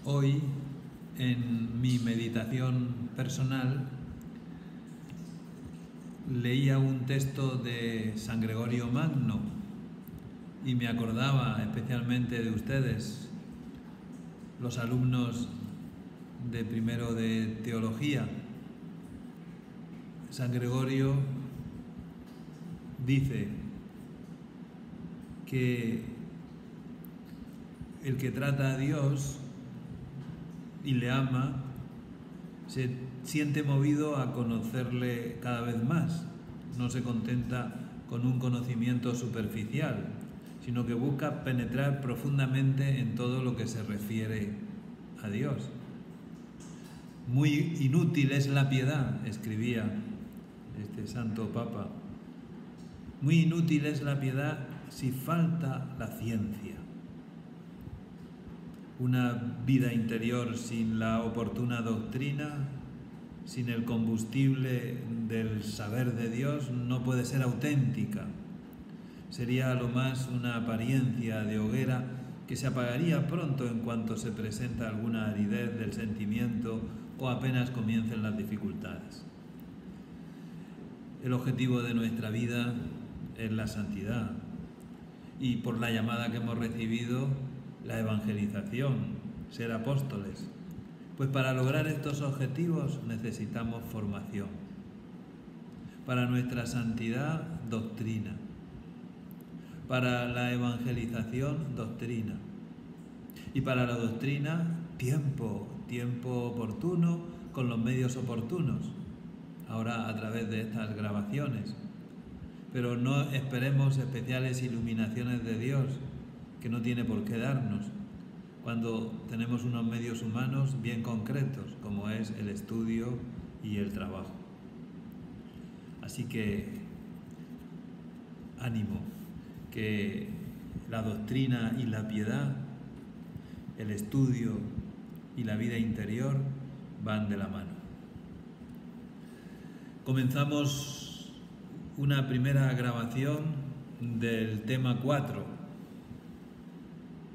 Hoy, en mi meditación personal, leía un texto de San Gregorio Magno y me acordaba especialmente de ustedes, los alumnos de primero de teología. San Gregorio dice que el que trata a Dios y le ama se siente movido a conocerle cada vez más. No se contenta con un conocimiento superficial, sino que busca penetrar profundamente en todo lo que se refiere a Dios. Muy inútil es la piedad, escribía este santo Papa. Muy inútil es la piedad si falta la ciencia. Una vida interior sin la oportuna doctrina, sin el combustible del saber de Dios, no puede ser auténtica. Sería a lo más una apariencia de hoguera que se apagaría pronto en cuanto se presenta alguna aridez del sentimiento o apenas comiencen las dificultades. El objetivo de nuestra vida es la santidad y por la llamada que hemos recibido, la evangelización, ser apóstoles. Pues para lograr estos objetivos necesitamos formación. Para nuestra santidad, doctrina. Para la evangelización, doctrina. Y para la doctrina, tiempo oportuno con los medios oportunos. Ahora a través de estas grabaciones. Pero no esperemos especiales iluminaciones de Dios, que no tiene por qué darnos, cuando tenemos unos medios humanos bien concretos, como es el estudio y el trabajo. Así que ánimo, que la doctrina y la piedad, el estudio y la vida interior van de la mano. Comenzamos una primera grabación del tema 4.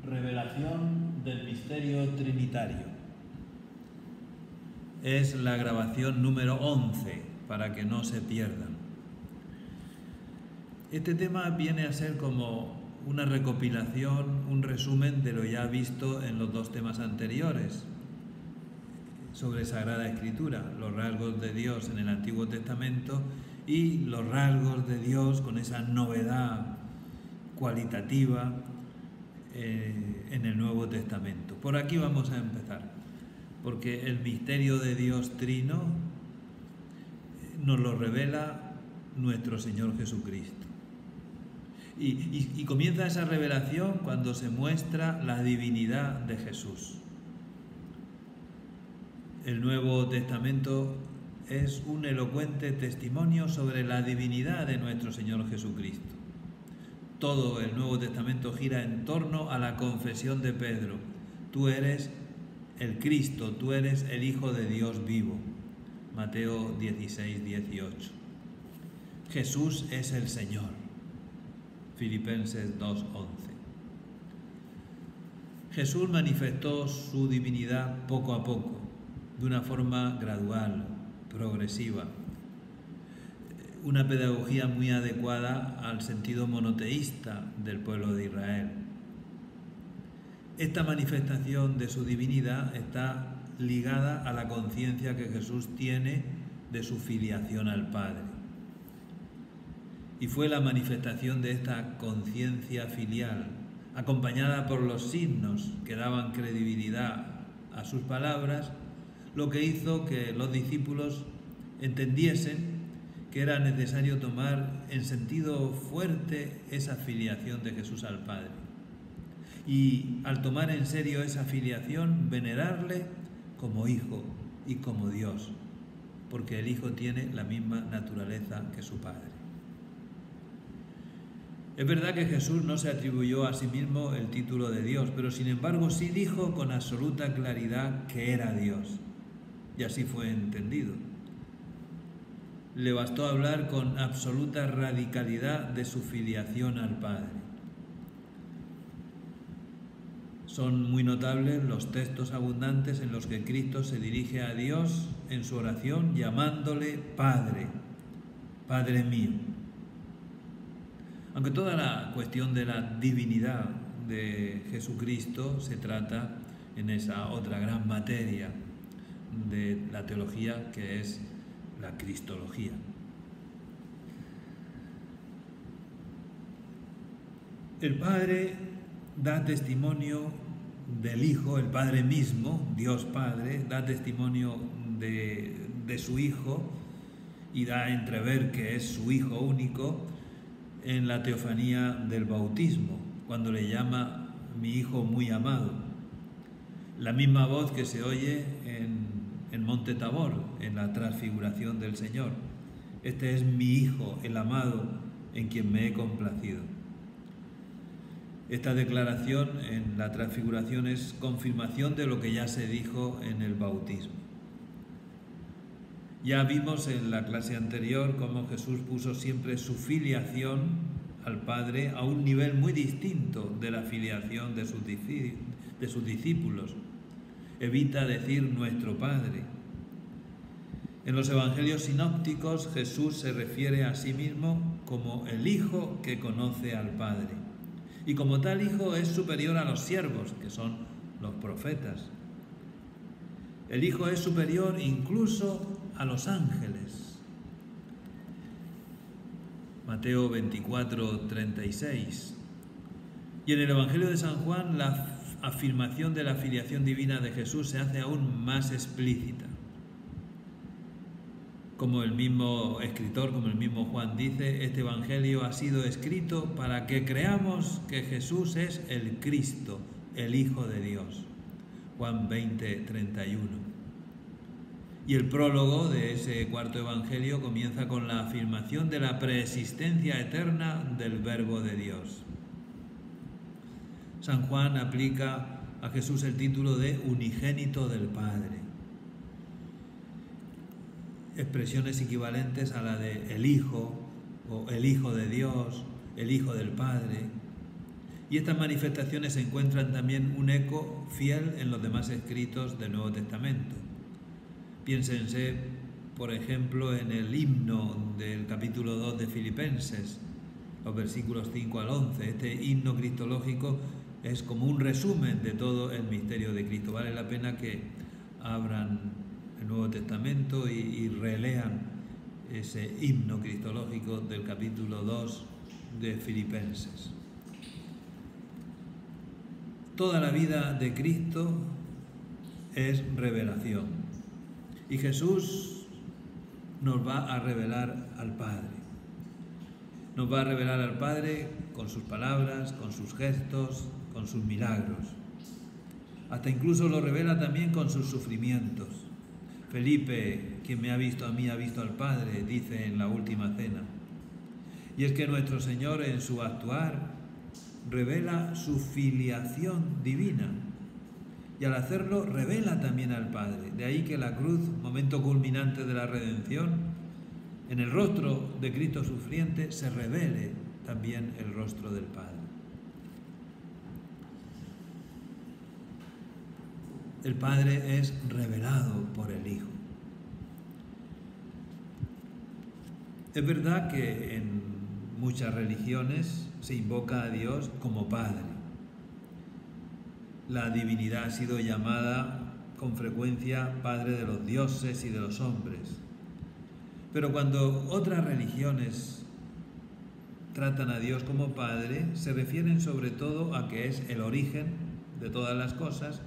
Revelación del misterio trinitario. Es la grabación número 11, para que no se pierdan. Este tema viene a ser como una recopilación, un resumen de lo ya visto en los dos temas anteriores sobre Sagrada Escritura, los rasgos de Dios en el Antiguo Testamento y los rasgos de Dios con esa novedad cualitativa en el Nuevo Testamento. Por aquí vamos a empezar, porque el misterio de Dios Trino nos lo revela nuestro Señor Jesucristo. Y comienza esa revelación cuando se muestra la divinidad de Jesús. El Nuevo Testamento es un elocuente testimonio sobre la divinidad de nuestro Señor Jesucristo. Todo el Nuevo Testamento gira en torno a la confesión de Pedro. Tú eres el Cristo, tú eres el Hijo de Dios vivo. Mateo 16, 18. Jesús es el Señor. Filipenses 2, 11. Jesús manifestó su divinidad poco a poco, de una forma gradual, progresiva. Una pedagogía muy adecuada al sentido monoteísta del pueblo de Israel. Esta manifestación de su divinidad está ligada a la conciencia que Jesús tiene de su filiación al Padre. Y fue la manifestación de esta conciencia filial, acompañada por los signos que daban credibilidad a sus palabras, lo que hizo que los discípulos entendiesen que era necesario tomar en sentido fuerte esa filiación de Jesús al Padre. Y al tomar en serio esa filiación, venerarle como Hijo y como Dios, porque el Hijo tiene la misma naturaleza que su Padre. Es verdad que Jesús no se atribuyó a sí mismo el título de Dios, pero sin embargo sí dijo con absoluta claridad que era Dios, y así fue entendido. Le bastó hablar con absoluta radicalidad de su filiación al Padre. Son muy notables los textos abundantes en los que Cristo se dirige a Dios en su oración llamándole Padre, Padre mío. Aunque toda la cuestión de la divinidad de Jesucristo se trata en esa otra gran materia de la teología que es la cristología. El Padre da testimonio del Hijo, el Padre mismo, Dios Padre, da testimonio de su Hijo y da a entrever que es su Hijo único en la teofanía del bautismo, cuando le llama mi Hijo muy amado. La misma voz que se oye en Monte Tabor, en la transfiguración del Señor. Este es mi Hijo, el amado, en quien me he complacido. Esta declaración en la transfiguración es confirmación de lo que ya se dijo en el bautismo. Ya vimos en la clase anterior cómo Jesús puso siempre su filiación al Padre a un nivel muy distinto de la filiación de sus discípulos. Evita decir nuestro Padre. En los evangelios sinópticos Jesús se refiere a sí mismo como el Hijo que conoce al Padre. Y como tal Hijo es superior a los siervos, que son los profetas. El Hijo es superior incluso a los ángeles. Mateo 24, 36. Y en el Evangelio de San Juan la afirmación de la filiación divina de Jesús se hace aún más explícita. Como el mismo escritor, como el mismo Juan dice, este Evangelio ha sido escrito para que creamos que Jesús es el Cristo, el Hijo de Dios. Juan 20, 31. Y el prólogo de ese cuarto Evangelio comienza con la afirmación de la preexistencia eterna del Verbo de Dios. San Juan aplica a Jesús el título de unigénito del Padre. Expresiones equivalentes a la de el Hijo o el Hijo de Dios, el Hijo del Padre. Y estas manifestaciones se encuentran también un eco fiel en los demás escritos del Nuevo Testamento. Piénsense, por ejemplo, en el himno del capítulo 2 de Filipenses, los versículos 5 al 11. Este himno cristológico es como un resumen de todo el misterio de Cristo. Vale la pena que abran el Nuevo Testamento y relean ese himno cristológico del capítulo 2 de Filipenses. Toda la vida de Cristo es revelación. Y Jesús nos va a revelar al Padre. Nos va a revelar al Padre con sus palabras, con sus gestos, con sus milagros. Hasta incluso lo revela también con sus sufrimientos. Felipe, quien me ha visto a mí, ha visto al Padre, dice en la última cena. Y es que nuestro Señor en su actuar revela su filiación divina. Y al hacerlo revela también al Padre. De ahí que la cruz, momento culminante de la redención, en el rostro de Cristo sufriente se revele también el rostro del Padre. El Padre es revelado por el Hijo. Es verdad que en muchas religiones se invoca a Dios como Padre. La divinidad ha sido llamada con frecuencia Padre de los dioses y de los hombres. Pero cuando otras religiones tratan a Dios como Padre, se refieren sobre todo a que es el origen de todas las cosas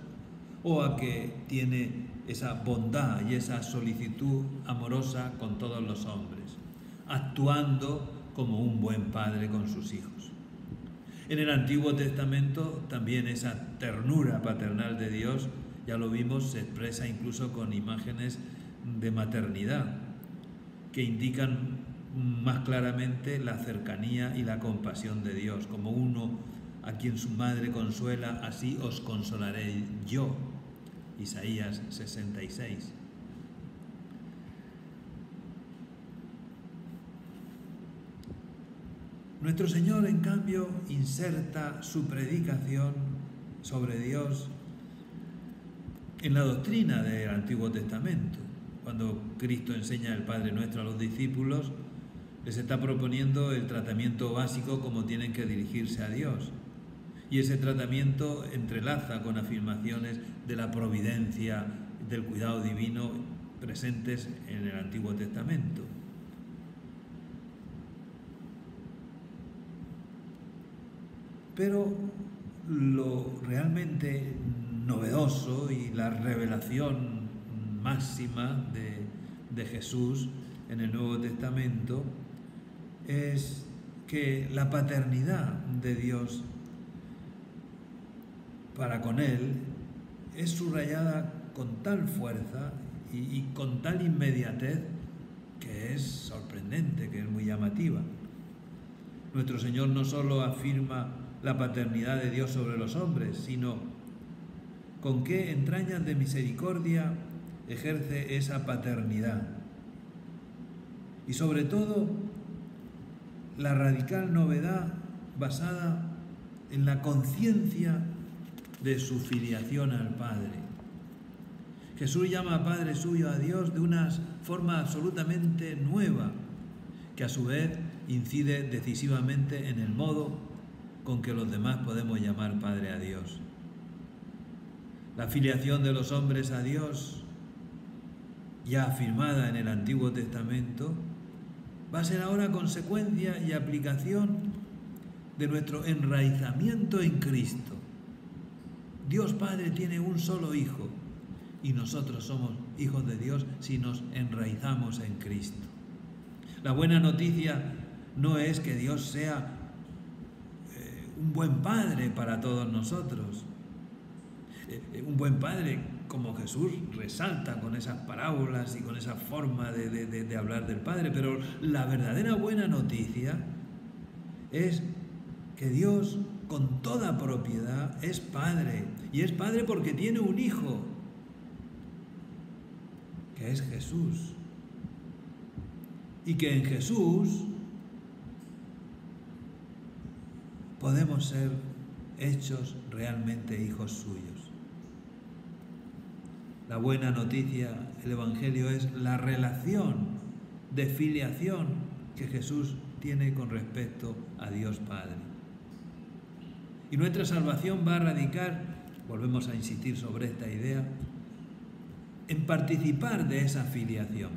o a que tiene esa bondad y esa solicitud amorosa con todos los hombres, actuando como un buen padre con sus hijos. En el Antiguo Testamento también esa ternura paternal de Dios, ya lo vimos, se expresa incluso con imágenes de maternidad que indican más claramente la cercanía y la compasión de Dios. Como uno a quien su madre consuela, así os consolaré yo. Isaías 66. Nuestro Señor, en cambio, inserta su predicación sobre Dios en la doctrina del Antiguo Testamento. Cuando Cristo enseña el Padre Nuestro a los discípulos, les está proponiendo el tratamiento básico como tienen que dirigirse a Dios. Y ese tratamiento entrelaza con afirmaciones de la providencia, del cuidado divino presentes en el Antiguo Testamento. Pero lo realmente novedoso y la revelación máxima de Jesús en el Nuevo Testamento es que la paternidad de Dios para con Él es subrayada con tal fuerza y con tal inmediatez que es sorprendente, que es muy llamativa. Nuestro Señor no solo afirma la paternidad de Dios sobre los hombres, sino con qué entrañas de misericordia ejerce esa paternidad. Y sobre todo, la radical novedad basada en la conciencia de su filiación al Padre. Jesús llama Padre suyo a Dios de una forma absolutamente nueva, que a su vez incide decisivamente en el modo con que los demás podemos llamar Padre a Dios. La filiación de los hombres a Dios, ya afirmada en el Antiguo Testamento, va a ser ahora consecuencia y aplicación de nuestro enraizamiento en Cristo. Dios Padre tiene un solo Hijo y nosotros somos hijos de Dios si nos enraizamos en Cristo. La buena noticia no es que Dios sea un buen Padre para todos nosotros. Un buen Padre como Jesús resalta con esas parábolas y con esa forma de hablar del Padre, pero la verdadera buena noticia es que Dios con toda propiedad es Padre, y es Padre porque tiene un Hijo, que es Jesús, y que en Jesús podemos ser hechos realmente hijos suyos. La buena noticia, el Evangelio, es la relación de filiación que Jesús tiene con respecto a Dios Padre. Y nuestra salvación va a radicar, volvemos a insistir sobre esta idea, en participar de esa filiación.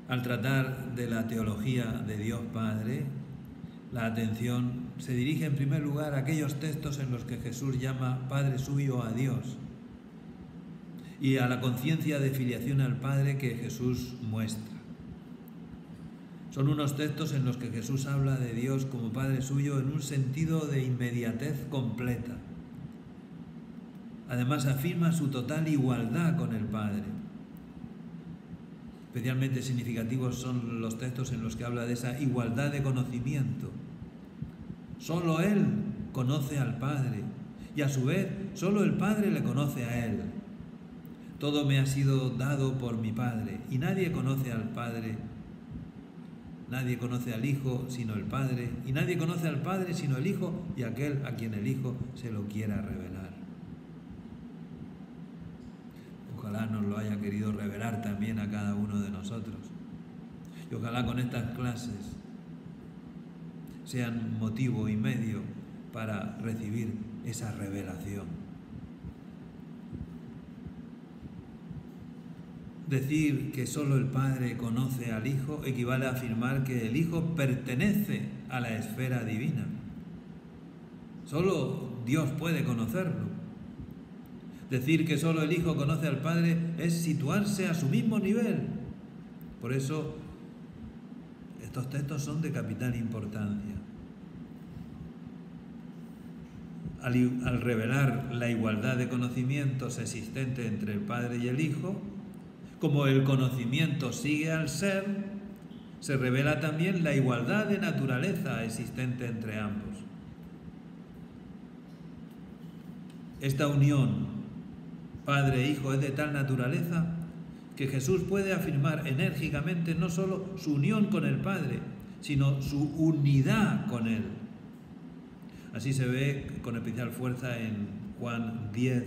Al tratar de la teología de Dios Padre, la atención se dirige en primer lugar a aquellos textos en los que Jesús llama Padre suyo a Dios y a la conciencia de filiación al Padre que Jesús muestra. Son unos textos en los que Jesús habla de Dios como Padre suyo en un sentido de inmediatez completa. Además afirma su total igualdad con el Padre. Especialmente significativos son los textos en los que habla de esa igualdad de conocimiento. Solo Él conoce al Padre y a su vez solo el Padre le conoce a Él. Todo me ha sido dado por mi Padre y nadie conoce al Padre, nadie conoce al Hijo sino el Padre, y nadie conoce al Padre sino el Hijo y aquel a quien el Hijo se lo quiera revelar. Ojalá nos lo haya querido revelar también a cada uno de nosotros. Y ojalá con estas clases sean motivo y medio para recibir esa revelación. Decir que solo el Padre conoce al Hijo equivale a afirmar que el Hijo pertenece a la esfera divina. Solo Dios puede conocerlo. Decir que solo el Hijo conoce al Padre es situarse a su mismo nivel. Por eso, estos textos son de capital importancia. Al revelar la igualdad de conocimientos existente entre el Padre y el Hijo, como el conocimiento sigue al ser, se revela también la igualdad de naturaleza existente entre ambos. Esta unión Padre e Hijo es de tal naturaleza que Jesús puede afirmar enérgicamente no solo su unión con el Padre, sino su unidad con Él. Así se ve con especial fuerza en Juan 10,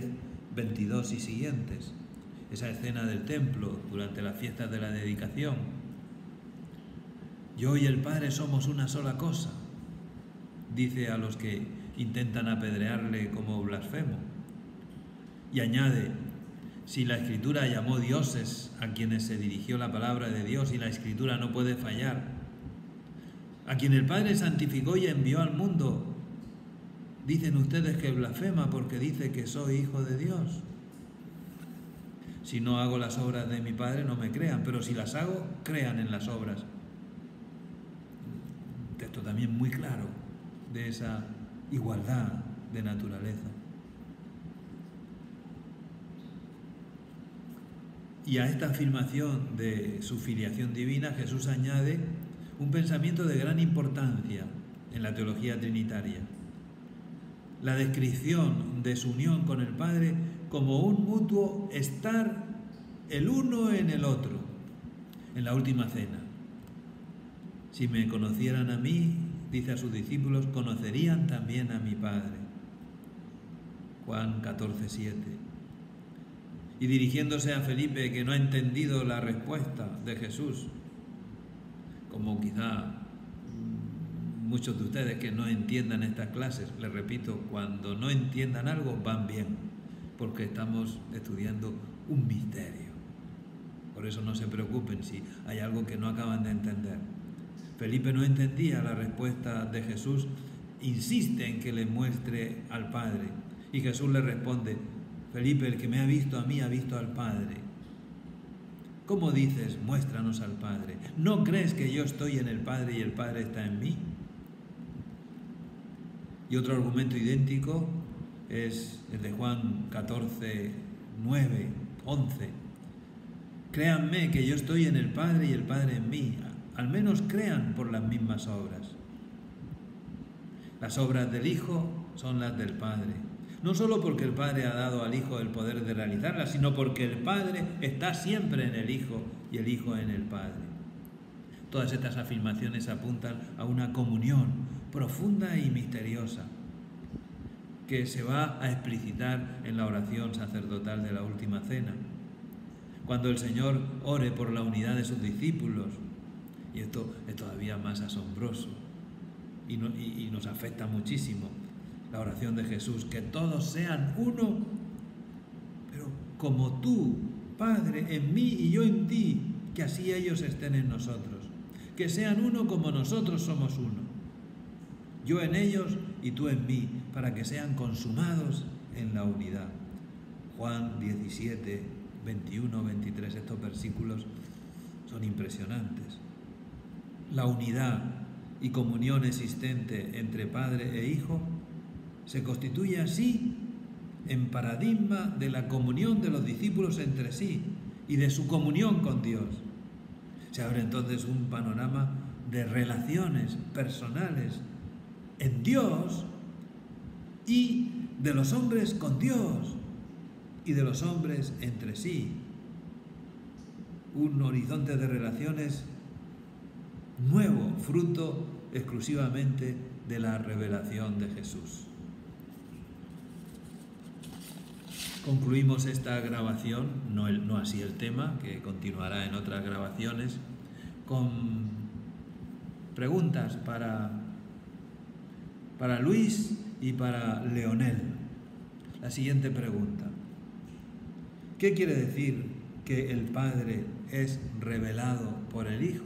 22 y siguientes, esa escena del templo durante las fiestas de la dedicación. Yo y el Padre somos una sola cosa, dice a los que intentan apedrearle como blasfemo. Y añade, si la Escritura llamó dioses a quienes se dirigió la palabra de Dios y la Escritura no puede fallar, a quien el Padre santificó y envió al mundo, dicen ustedes que blasfema porque dice que soy hijo de Dios. Si no hago las obras de mi Padre, no me crean, pero si las hago, crean en las obras. Un texto también muy claro de esa igualdad de naturaleza. Y a esta afirmación de su filiación divina, Jesús añade un pensamiento de gran importancia en la teología trinitaria: la descripción de su unión con el Padre como un mutuo estar el uno en el otro. En la última cena: si me conocieran a mí, dice a sus discípulos, conocerían también a mi Padre. Juan 14, 7. Y dirigiéndose a Felipe, que no ha entendido la respuesta de Jesús, como quizá muchos de ustedes que no entiendan estas clases, les repito, cuando no entiendan algo van bien, porque estamos estudiando un misterio. Por eso no se preocupen si hay algo que no acaban de entender. Felipe no entendía la respuesta de Jesús, insiste en que le muestre al Padre. Y Jesús le responde: Felipe, el que me ha visto a mí ha visto al Padre. ¿Cómo dices, muéstranos al Padre? ¿No crees que yo estoy en el Padre y el Padre está en mí? Y otro argumento idéntico es el de Juan 14, 9, 11. Créanme que yo estoy en el Padre y el Padre en mí. Al menos crean por las mismas obras. Las obras del Hijo son las del Padre. No solo porque el Padre ha dado al Hijo el poder de realizarlas, sino porque el Padre está siempre en el Hijo y el Hijo en el Padre. Todas estas afirmaciones apuntan a una comunión profunda y misteriosa que se va a explicitar en la oración sacerdotal de la última cena. Cuando el Señor ore por la unidad de sus discípulos, y esto es todavía más asombroso y nos afecta muchísimo, la oración de Jesús: que todos sean uno, pero como tú, Padre, en mí y yo en ti, que así ellos estén en nosotros, que sean uno como nosotros somos uno, yo en ellos y tú en mí, para que sean consumados en la unidad. Juan 17, 21, 23, estos versículos son impresionantes. La unidad y comunión existente entre Padre e Hijo se constituye así en paradigma de la comunión de los discípulos entre sí y de su comunión con Dios. Se abre entonces un panorama de relaciones personales en Dios y de los hombres con Dios y de los hombres entre sí. Un horizonte de relaciones nuevo, fruto exclusivamente de la revelación de Jesús. Concluimos esta grabación, no así el tema, que continuará en otras grabaciones, con preguntas para Luis y para Leonel. La siguiente pregunta: ¿qué quiere decir que el Padre es revelado por el Hijo?